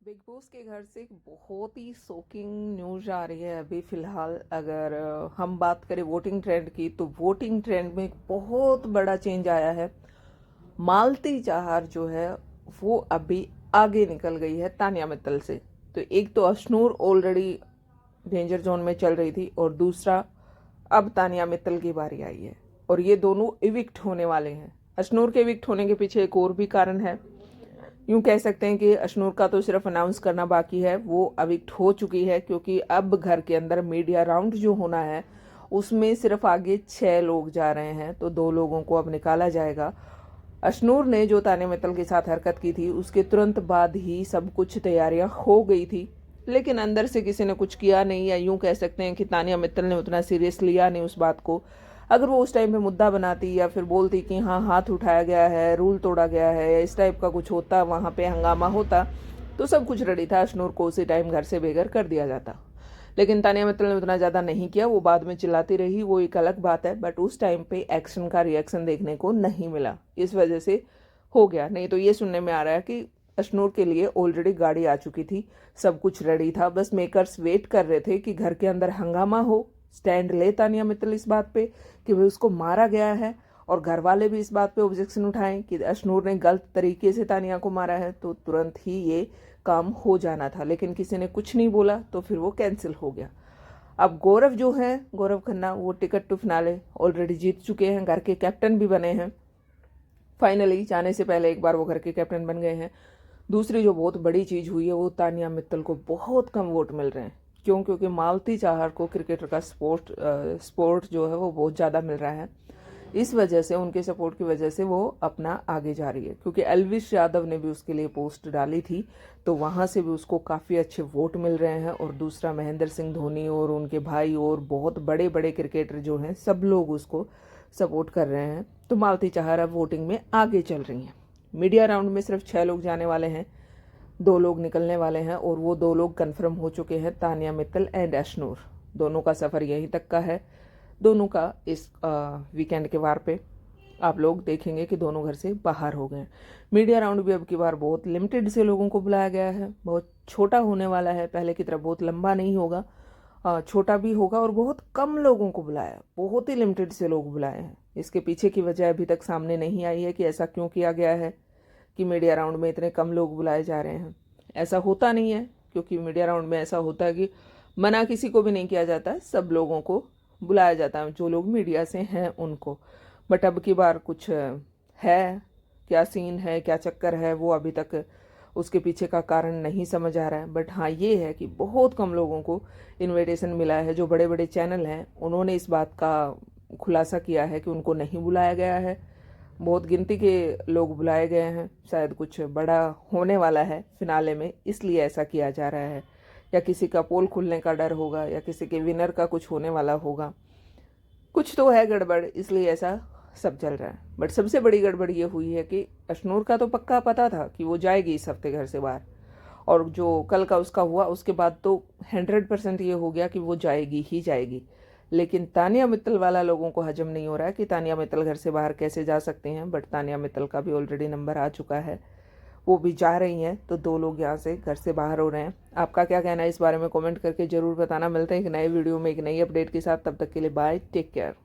Big boss के घर से एक बहुत ही शॉकिंग न्यूज आ रही है अभी फिलहाल। अगर हम बात करें वोटिंग ट्रेंड की, तो वोटिंग ट्रेंड में एक बहुत बड़ा चेंज आया है। मालती चाहर जो है वो अभी आगे निकल गई है तानिया मित्तल से। तो एक तो अशनूर ऑलरेडी डेंजर जोन में चल रही थी, और दूसरा अब तानिया मित्तल की बारी आई है, और ये दोनों इविक्ट होने वाले हैं। अशनूर के इविक्ट होने के पीछे एक और भी कारण है। यूं कह सकते हैं कि अशनूर का तो सिर्फ अनाउंस करना बाकी है, वो अविक्ट हो चुकी है, क्योंकि अब घर के अंदर मीडिया राउंड जो होना है उसमें सिर्फ आगे 6 लोग जा रहे हैं, तो 2 लोगों को अब निकाला जाएगा। अशनूर ने जो तानिया मित्तल के साथ हरकत की थी उसके तुरंत बाद ही सब कुछ तैयारियां हो गई थी, लेकिन अंदर से किसी ने कुछ किया नहीं, या यूं कह सकते हैं कि तानिया मित्तल ने उतना सीरियस लिया नहीं उस बात को। अगर वो उस टाइम पे मुद्दा बनाती या फिर बोलती कि हाँ हाथ उठाया गया है, रूल तोड़ा गया है, या इस टाइप का कुछ होता, वहाँ पे हंगामा होता, तो सब कुछ रेडी था, अशनूर को उसी टाइम घर से बेघर कर दिया जाता। लेकिन तानिया मित्तल ने उतना ज़्यादा नहीं किया, वो बाद में चिल्लाती रही, वो एक अलग बात है, बट उस टाइम पे एक्शन का रिएक्शन देखने को नहीं मिला, इस वजह से हो गया। नहीं तो ये सुनने में आ रहा है कि अशनूर के लिए ऑलरेडी गाड़ी आ चुकी थी, सब कुछ रेडी था, बस मेकर्स वेट कर रहे थे कि घर के अंदर हंगामा हो, स्टैंड ले तानिया मित्तल इस बात पे कि भाई उसको मारा गया है, और घर वाले भी इस बात पे ऑब्जेक्शन उठाएं कि अशनूर ने गलत तरीके से तानिया को मारा है, तो तुरंत ही ये काम हो जाना था। लेकिन किसी ने कुछ नहीं बोला, तो फिर वो कैंसिल हो गया। अब गौरव जो है, गौरव खन्ना, वो टिकट टू फिनाले ऑलरेडी जीत चुके हैं, घर के कैप्टन भी बने हैं। फाइनली जाने से पहले एक बार वो घर के कैप्टन बन गए हैं। दूसरी जो बहुत बड़ी चीज़ हुई है, वो तानिया मित्तल को बहुत कम वोट मिल रहे हैं। क्यों? क्योंकि मालती चाहर को क्रिकेटर का स्पोर्ट जो है वो बहुत ज़्यादा मिल रहा है। इस वजह से, उनके सपोर्ट की वजह से वो अपना आगे जा रही है, क्योंकि एल्विश यादव ने भी उसके लिए पोस्ट डाली थी, तो वहाँ से भी उसको काफ़ी अच्छे वोट मिल रहे हैं। और दूसरा, महेंद्र सिंह धोनी और उनके भाई और बहुत बड़े बड़े क्रिकेटर जो हैं, सब लोग उसको सपोर्ट कर रहे हैं। तो मालती चाहर अब वोटिंग में आगे चल रही हैं। मीडिया राउंड में सिर्फ 6 लोग जाने वाले हैं, 2 लोग निकलने वाले हैं, और वो 2 लोग कन्फर्म हो चुके हैं, तानिया मित्तल एंड अशनूर। दोनों का सफ़र यहीं तक का है। दोनों का इस वीकेंड के वार पे आप लोग देखेंगे कि दोनों घर से बाहर हो गए हैं। मीडिया राउंड भी अब की बार बहुत लिमिटेड से लोगों को बुलाया गया है, बहुत छोटा होने वाला है, पहले की तरह बहुत लंबा नहीं होगा, छोटा भी होगा, और बहुत कम लोगों को बुलाया, बहुत ही लिमिटेड से लोग बुलाए हैं। इसके पीछे की वजह अभी तक सामने नहीं आई है कि ऐसा क्यों किया गया है कि मीडिया राउंड में इतने कम लोग बुलाए जा रहे हैं। ऐसा होता नहीं है, क्योंकि मीडिया राउंड में ऐसा होता है कि मना किसी को भी नहीं किया जाता है, सब लोगों को बुलाया जाता है, जो लोग मीडिया से हैं उनको। बट अब की बार कुछ है, क्या सीन है, क्या चक्कर है, वो अभी तक उसके पीछे का कारण नहीं समझ आ रहा है। बट हाँ, ये है कि बहुत कम लोगों को इनविटेशन मिला है। जो बड़े बड़े चैनल हैं उन्होंने इस बात का खुलासा किया है कि उनको नहीं बुलाया गया है, बहुत गिनती के लोग बुलाए गए हैं, शायद कुछ बड़ा होने वाला है फिनाले में, इसलिए ऐसा किया जा रहा है। या किसी का पोल खुलने का डर होगा, या किसी के विनर का कुछ होने वाला होगा, कुछ तो है गड़बड़, इसलिए ऐसा सब चल रहा है। बट सबसे बड़ी गड़बड़ ये हुई है कि अशनूर का तो पक्का पता था कि वो जाएगी इस हफ्ते घर से बाहर, और जो कल का उसका हुआ उसके बाद तो 100% ये हो गया कि वो जाएगी ही जाएगी। लेकिन तानिया मित्तल वाला लोगों को हजम नहीं हो रहा है कि तानिया मित्तल घर से बाहर कैसे जा सकते हैं। बट तानिया मित्तल का भी ऑलरेडी नंबर आ चुका है, वो भी जा रही हैं, तो 2 लोग यहाँ से घर से बाहर हो रहे हैं। आपका क्या कहना है इस बारे में कमेंट करके ज़रूर बताना। मिलते हैं एक नए वीडियो में एक नई अपडेट के साथ, तब तक के लिए बाय, टेक केयर।